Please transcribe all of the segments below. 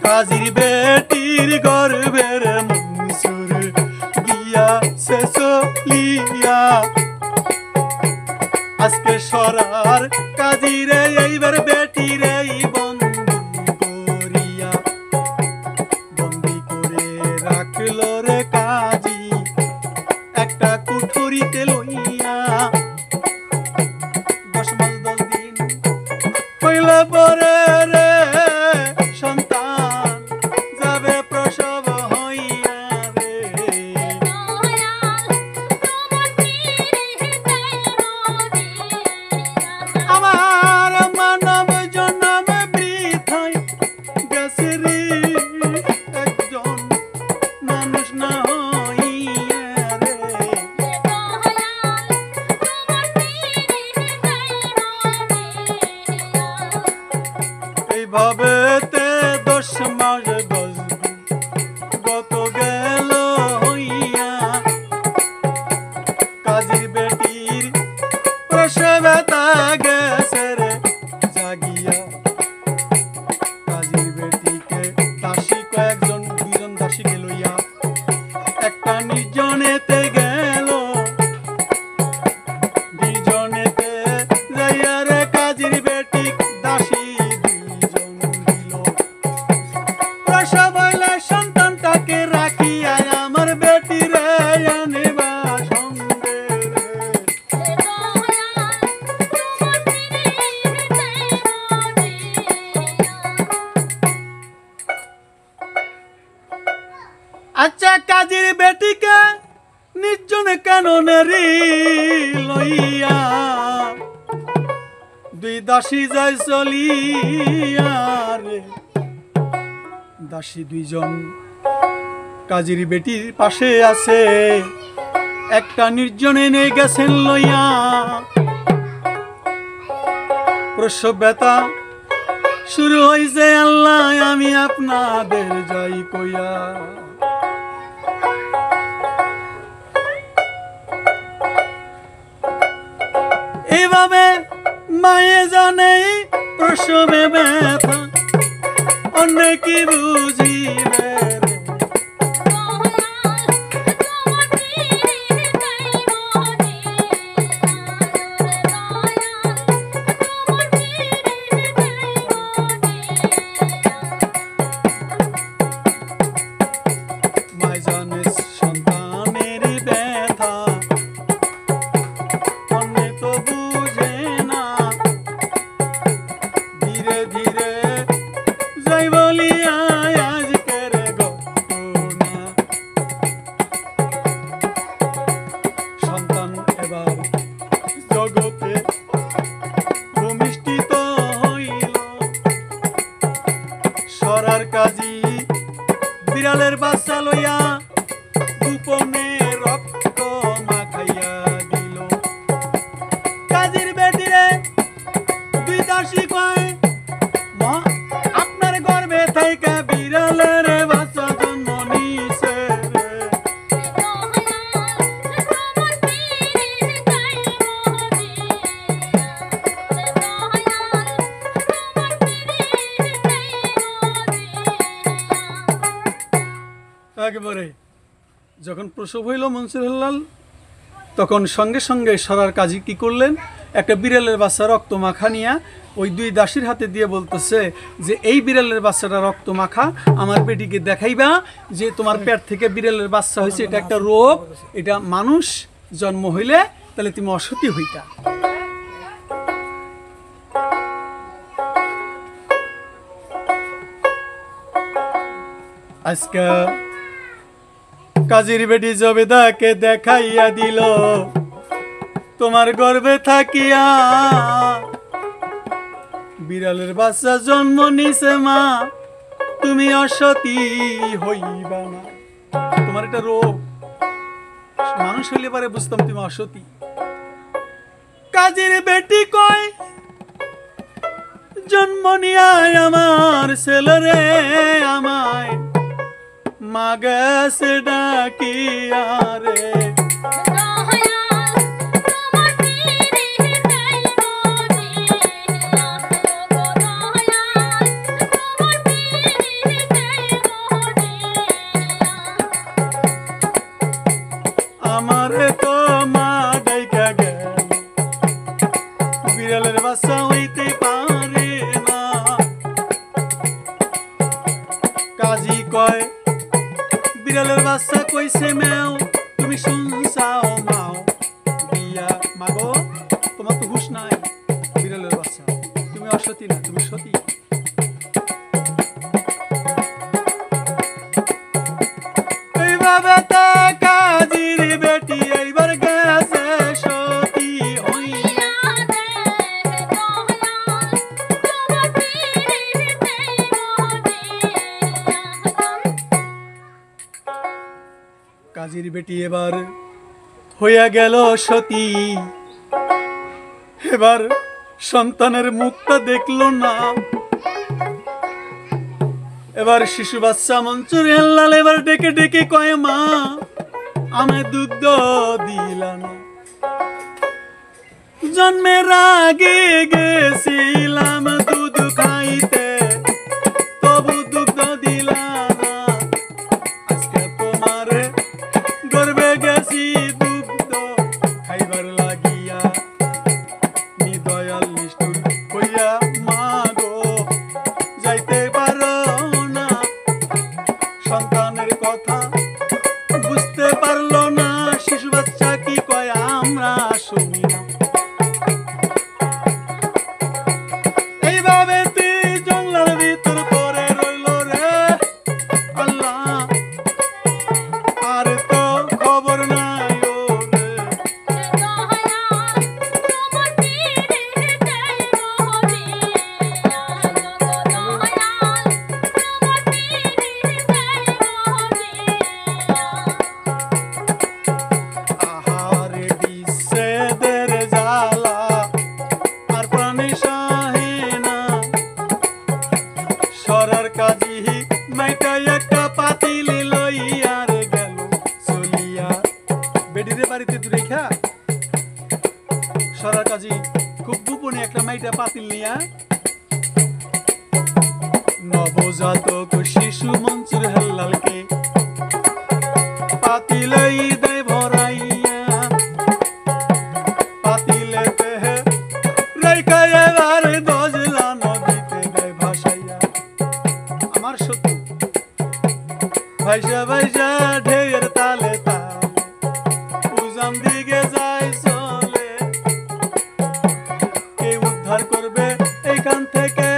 কাজীর বেটির গর্বের মনসুর গিয়া সে চলিয়া আজকে সরার কাজীরে এইবার বেটিরে বন্দি করে রাখলো রে কাজী একটা কুঠুরিতে লইয়া। 10 মাস 10 দিন হইলে পরে রে সন্তান যাবে প্রসব হইয়া রে। আমার মানব জন্ম বৃথায় গেছে রে একজন মানুষ না হইয়া রে। এইভাবে 10 মাস 10 দিন গত গেল হইয়া কাজীর বেটির প্রসবে তা গেছে রে জাগিয়া। কাজীর বেটিকে দাসী কয়েকজন 2জন দাসীকে লইয়া একটা নির্জনেতে গেল। নির্জনেতে যাইয়া রে কাজীর বেটি দাসী 2জন দিল। প্রসব হইলে সন্তানটাকে রাখিয়া আমার বেটি রে আনিবা সঙ্গে রে। আচ্ছা কাজীর বেটিকে নির্জনে কেন নেরি লইয়া 2 দাসী যায় চলিয়া রে। দাসী 2জন কাজীর বেটির পাশে আছে একটা নির্জনে নিয়ে গেছেন লইয়া। প্রসব ব্যথা শুরু হইছে আল্লাহ আমি আপনাদের যাই কইয়া। এইভাবে মায়ে জানে প্রসবে ব্যথা অনেকে বুঝিবে রে। মায় জানে সন্তানের ব্যথা অন্য তো বুঝে না। ধীরে ধীরে যাই বলিয়া আজকের ঘটনা। সন্তান এবার জগতে ভূমিষ্ঠিত হইল। সরার কাজী বিড়ালের বাচ্চা লইয়া গোপনে রক্ত মাখাইয়া দিল। কাজীর বেটিরে 2 দাসী কয় মা আপনার গর্ভে থাইকা বিড়ালের বাচ্চা জন্ম নিছে রে। একবারে যখন প্রসব হইল মনসুর হেলাল তখন সঙ্গে সঙ্গে সরার কাজী কি করলেন একটা বিড়ালের বাচ্চা রক্ত মাখা নিয়া ওই 2 দাসীর হাতে দিয়ে বলতেছে যে এই বিড়ালের বাচ্চাটা রক্ত মাখা আমার বেটিকে দেখাইবা যে তোমার পেট থেকে বিড়ালের বাচ্চা হয়েছে, এটা একটা রোগ, এটা মানুষ জন্ম হইলে তাহলে তুমি অসতী হইতা। আজকে কাজীর বেটি জবেদাকে দেখাইয়া দিল তোমার গর্ভে থাকিয়া বিড়ালের বাচ্চা জন্ম নিছে মা, তুমি অসতী হইবা না, তোমার এটা রোগ, মানুষ হইলে পারে বুঝতাম তুমি অসতী। কাজীর বেটি কয় জন্ম নিয়ায় আমার ছেলেরে আমায় মা গেছে ডাকিয়া রে। কয় বিড়ালের বাচ্চা কইছে ম্যাও তুমি শুনছাও মাও দিয়া মাগো তোমার তো হুঁশ নাই বিড়ালের বাচ্চা তুমি অসতী না তুমি সতী এইভাবে তা কাজীর বেটি এইবার গেছে সতী হইয়া কাজীর বেটি এবার হইয়া গেল সতী এবার সন্তানের মুখটা দেখলো না এবার শিশু বাচ্চা মনসুর হেল্লাল এবার ডেকে ডেকে কয় মা আমি দুধ দিলা না জন্মের আগে গেছিলাম দুধ খাইতে তবু দুধ দিলা না আজকে তোমার গর্বে গেছি দুধ খাইবার লাগিয়া নিদয়াল নিষ্ঠুর হইয়া মা গো যাইতে পারো না সন্তানের কথা বুঝতে পারলো না শিশু বাচ্চা কি কয় আমরা শুনি না এইভাবে তুই জঙ্গলের ভিতর পরে রইল রে আল্লাহ আর তো খবর নাই ও রে আহারে বিচ্ছেদের জ্বালা আর প্রাণে সহে না সরার কাজী মাইটা একটা পাতিল লইয়া রে গেল চলিয়া বেডিরে বাড়িতে দূরে খা সরার কাজী খুব গোপনে একটা মাইটা পাতিল নিয়া নবজাতক শিশু মনসুর হেল্লালকে পাতিলেই দেয় ভরাইয়া পাতিলেতে রাইখা এবার দজলা নদীতে দেয় ভাসাইয়া আমার শত্রু ভাইসা ভাইসা ঢেউয়ের তালে তালে উজান দিকে যায় চলে কে উদ্ধার করবে এইখান থেকে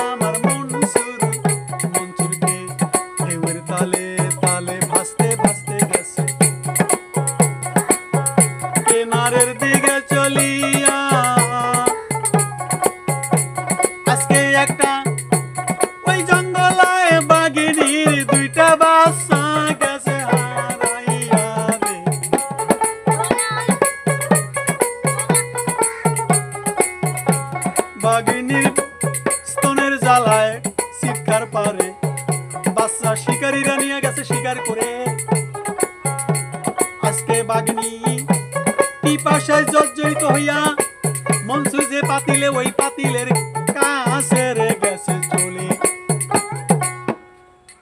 আমার মনসুরকে ঢেউয়ের তালে তালে ভাসতে ভাসতে গেছে কেনারের দিকে চলিয়া আজকে একটা ওই জঙ্গলায় বাঘিনীর দুইটা বাচ্চা গেছে হারাইয়া রে বাঘিনীর স্তনের জ্বালায় চিৎকার পারে বাচ্চা শিকারীরা নিয়ে গেছে শিকার করে আজকে বাঘিনী পিপাসায় জর্জরিত হইয়া মনসুর যে পাতিলে ওই পাতিলের কাছে রে গেছে চলে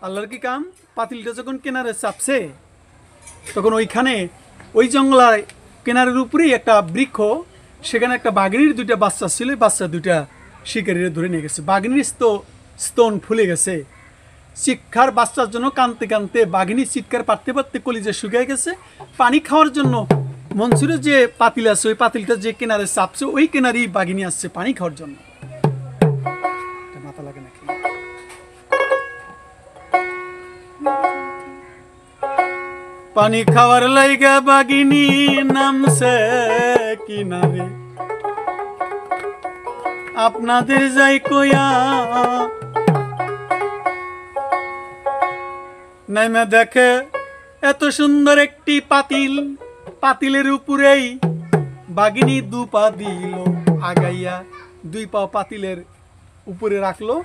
আল্লাহর কি কাম পাতিলটা যখন কেনারে চাপছে তখন ওইখানে ওই জঙ্গলায় কেনারের উপরেই একটা বৃক্ষ সেখানে একটা বাঘিনীর দুইটা বাচ্চা ছিল বাচ্চা দুইটা শিকারীরা ধরে নিয়ে গেছে বাঘিনীর স্তন ফুলে গেছে চিৎকার বাচ্চার জন্য কানতে কানতে বাঘিনী চিৎকার পারতে পারতে কলিজা শুকিয়ে গেছে পানি খাওয়ার জন্য মনসুরের যে পাতিল আছে ওই পাতিলটা যে কেনারে চাপছে ওই কেনারই বাঘিনী আসছে পানি খাওয়ার জন্য মাথা লাগে নাকি পানি খাওয়ার লাইগা বাঘিনী নামছে কিনারে আপনাদের যাই কয়া নাইমা দেখে এত সুন্দর একটি পাতিল পাতিলের উপরেই বাঘিনী দু পা দিল আগাইয়া দুই পা পাতিলের উপরে রাখলো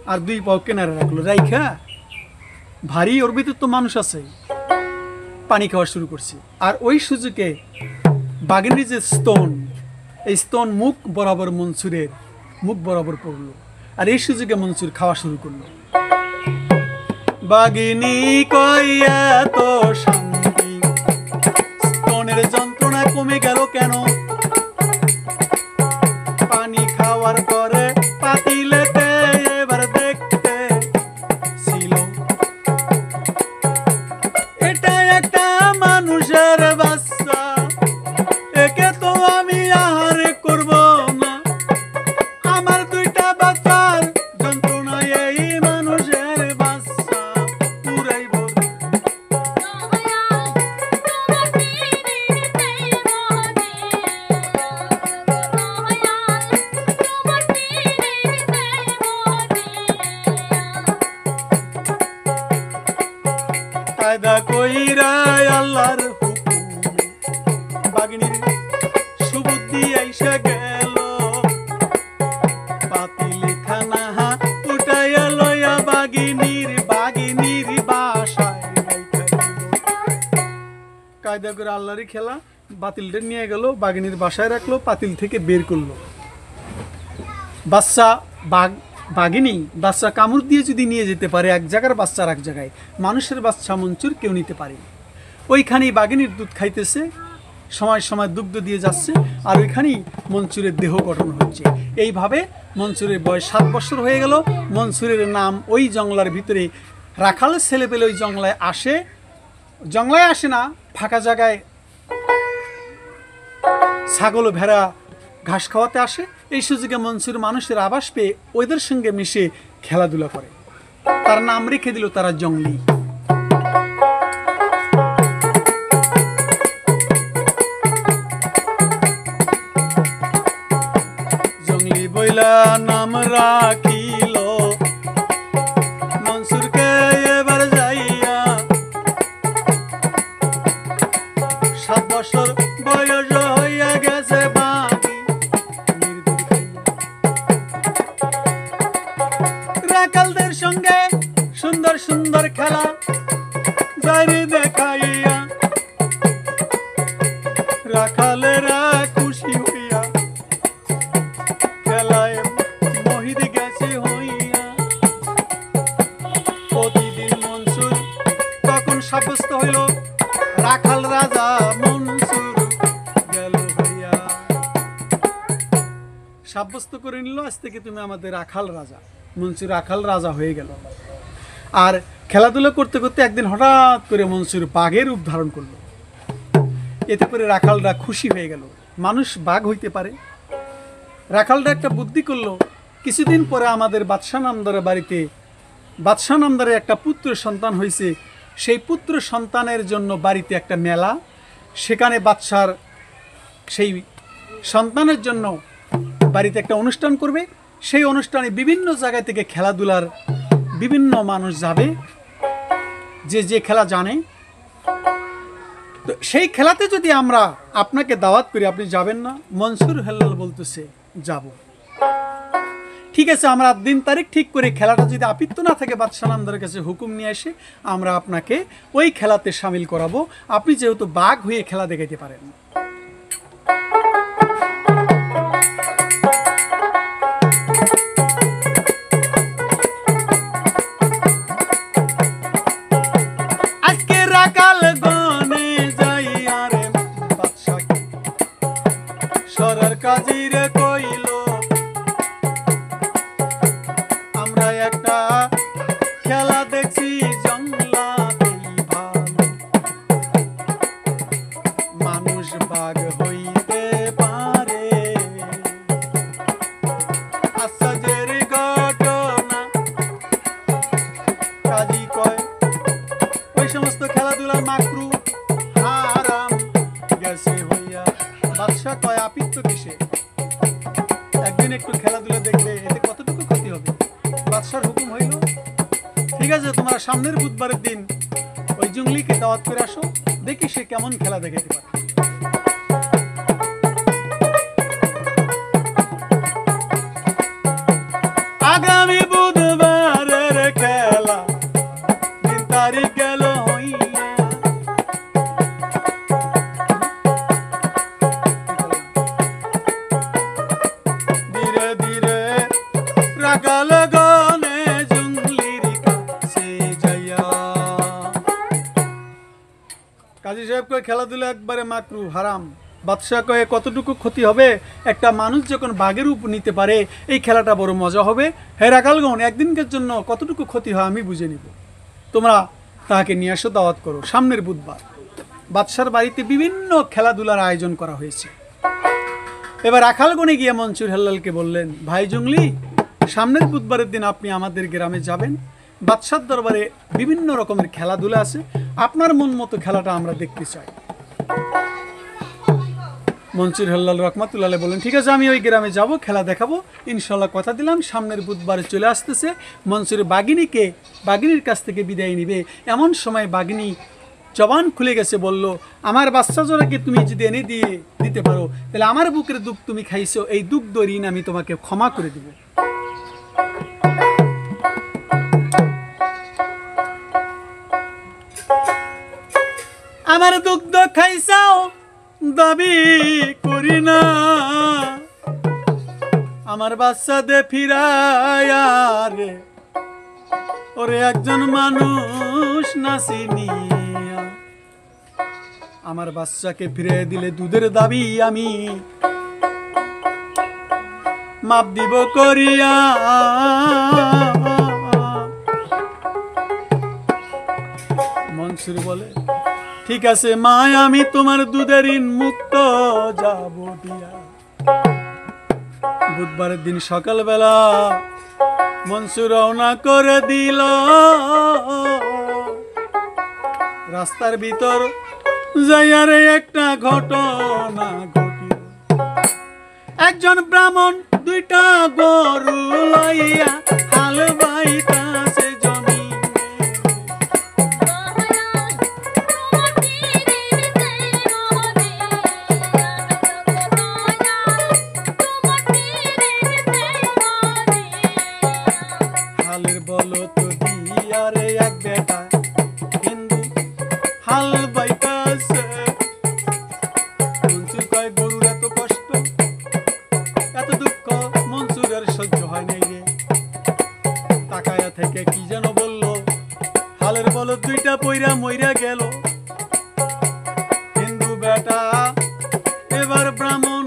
আর দুই পাও কেনারে রাখলো রাইখা ভারী ওর ভিতর তো মানুষ আছে পানি খাওয়া শুরু করছে আর ওই সুযোগে বাঘিনীর যে স্তন এই স্তন মুখ বরাবর মনসুরের মুখ বরাবর পড়লো আর এই সুযোগে মনসুর খাওয়া শুরু করলো বাঘিনী কইয়া তো শান্তি স্তনের যন্ত্রণা কমে গেল কেন পানি খাওয়ার পরে পাতিলেতে এবার দেখতে ছিল কায়দা কইরা আল্লাহর হুকুম বাগিনীর সুবুদ্ধি আইসা গেল পাতিল খানা উঠাইয়া লইয়া বাগিনীর বাসায় কায়দা করে আল্লাহরই খেলা বাতিলটা নিয়ে গেল বাগিনীর বাসায় রাখলো পাতিল থেকে বের করলো বাচ্চা বাঘিনী বাচ্চা কামড় দিয়ে যদি নিয়ে যেতে পারে এক জায়গার বাচ্চা আর এক জায়গায় মানুষের বাচ্চা মনসুর কেউ নিতে পারে ওইখানেই বাঘিনীর দুধ খাইতেছে সময় সময় দুগ্ধ দিয়ে যাচ্ছে আর ওইখানেই মনসুরের দেহ গঠন হচ্ছে এইভাবে মনসুরের বয়স 7 বছর হয়ে গেল মনসুরের নাম ওই জঙ্গলার ভিতরে রাখালের ছেলে পেলে ওই জঙ্গলায় আসে না ফাঁকা জায়গায় ছাগল ও ভেড়া ঘাস খাওয়াতে আসে এই সুযোগে মনসুর মানুষের আবাস পেয়ে ওদের সঙ্গে মিশে খেলাধুলা করে তার নাম রেখে দিল তারা জঙ্গলি জঙ্গলি বইলা নাম রাখিল মনসুরকে এবার যাইয়া 7 বছর বয়স হইয়া গেছে রাখালদের সঙ্গে সুন্দর সুন্দর খেলা জারি দেখাইয়া রাখালেরা খুশি হইয়া খেলায় মহিদ গেছে হইয়া প্রতিদিন মনসুর তখন সাব্যস্ত হইল রাখাল রাজা মনসুর গেল হইয়া সাব্যস্ত করে নিল আজ থেকে তুমি আমাদের রাখাল রাজা মনসুর রাখাল রাজা হয়ে গেল আর খেলাধুলা করতে করতে একদিন হঠাৎ করে মনসুর বাঘের রূপ ধারণ করলো এতে করে রাখালরা খুশি হয়ে গেল মানুষ বাঘ হইতে পারে রাখালরা একটা বুদ্ধি করলো কিছুদিন পরে আমাদের বাদশাহ নামদারের বাড়িতে বাদশাহ নামদারের একটা পুত্র সন্তান হয়েছে সেই পুত্র সন্তানের জন্য বাড়িতে একটা মেলা সেখানে বাদশার সেই সন্তানের জন্য বাড়িতে একটা অনুষ্ঠান করবে সেই অনুষ্ঠানে বিভিন্ন জায়গা থেকে খেলাধুলার বিভিন্ন মানুষ যাবে যে খেলা জানে তো সেই খেলাতে যদি আমরা আপনাকে দাওয়াত করি আপনি যাবেন না মনসুর হেল্লাল বলতেছে যাব ঠিক আছে আমরা দিন তারিখ ঠিক করে খেলাটা যদি আপিত্য না থাকে বাদশাহ নামদারের কাছে হুকুম নিয়ে এসে আমরা আপনাকে ওই খেলাতে সামিল করাবো আপনি যেহেতু বাঘ হয়ে খেলা দেখাইতে পারেন কাজীরে কইল আমরা একটা খেলা দেখছি জঙ্গলাতেই ভালো মানুষ বাঘ হইতে পারে আশ্চর্যের ঘটনা কাজী কয় ওই সমস্ত খেলাধুলা মাকরু হারাম গেছে হইয়া বাদশা কয় আপিত্য কিসে একদিন একটু খেলাধুলা দেখবে এতে কতটুকু ক্ষতি হবে বাদশার হুকুম হইল ঠিক আছে তোমরা সামনের বুধবারের দিন ওই জঙ্গলিকে দাওয়াত করে আসো দেখি সে কেমন খেলা দেখাতে পারে আগামী বুধবারের খেলা দিন তারিখ গেল হইয়া ধীরে ধীরে রাখাল গনে জঙ্গলির কাছে যাইয়া কাজী সাহেব কয় খেলাধুলা একবারে মাকরু হারাম বাদশাহ কয়ে কতটুকু ক্ষতি হবে একটা মানুষ যখন বাঘের রূপ নিতে পারে এই খেলাটা বড় মজা হবে হে রাখালগণ একদিনকার জন্য কতটুকু ক্ষতি হয় আমি বুঝে নিব তোমরা তাকে নিয়ে আসো দাওয়াত করো সামনের বুধবার বাদশার বাড়িতে বিভিন্ন খেলাধুলার আয়োজন করা হয়েছে এবার রাখালগণে গিয়ে মনসুর হেল্লালকে বললেন ভাই জঙ্গলি সামনের বুধবারের দিন আপনি আমাদের গ্রামে যাবেন বাদশার দরবারে বিভিন্ন রকমের খেলাধুলা আছে আপনার মন মতো খেলাটা আমরা দেখতে চাই মনসুর হেলাল রহমাতুল্লাহ আলাইহি বলেন, ঠিক আছে আমি ওই গ্রামে যাব, খেলা দেখাবো, ইনশাল্লাহ কথা দিলাম সামনের বুধবারে চলে আসতেছে। মনসুর বাগিনীর কাছ থেকে বিদায় নিবে। এমন সময় বাগিনী জবান খুলে গেছে, বলল, আমার বাচ্চা জোড়াকে তুমি যদি এনে দিতে পারো, তাহলে আমার বুকের দুধ তুমি খাইছো, এই দুগ্ধ ঋণ আমি তোমাকে ক্ষমা করে দেব। আমার দুগ্ধ খাইছাও দাবি করি না, আমার বাচ্চা দে ফিরায়া রে, ওরে একজন মানুষ নাসিনিয়া, আমার বাচ্চাকে ফিরে দিলে দুধের দাবি আমি মাপ দিব করিয়া। মনসুর বলে, ঠিক আছে মা, আমি তোমার দুধের ঋণ মুক্ত যাব দিয়া। বুধবারের দিন সকালবেলা মনসুর রওনা করে দিল। রাস্তার ভিতর যাইয়ারে একটা ঘটনা ঘটিল। একজন ব্রাহ্মণ দুইটা গরু লইয়া হাল বাইতাছে জমিনে। হালের বলত দিয়া রে এক বেটা হিন্দু হাল বাইতাছে। মনসুর কয়, গরুর এত কষ্ট এত দুঃখ মনসুরের সহ্য হয় নাই রে। তাকায়া থেকে কি যেন বলল, হালের বলত দুইটা পইরা মইরা গেল। হিন্দু বেটা এবার ব্রাহ্মণ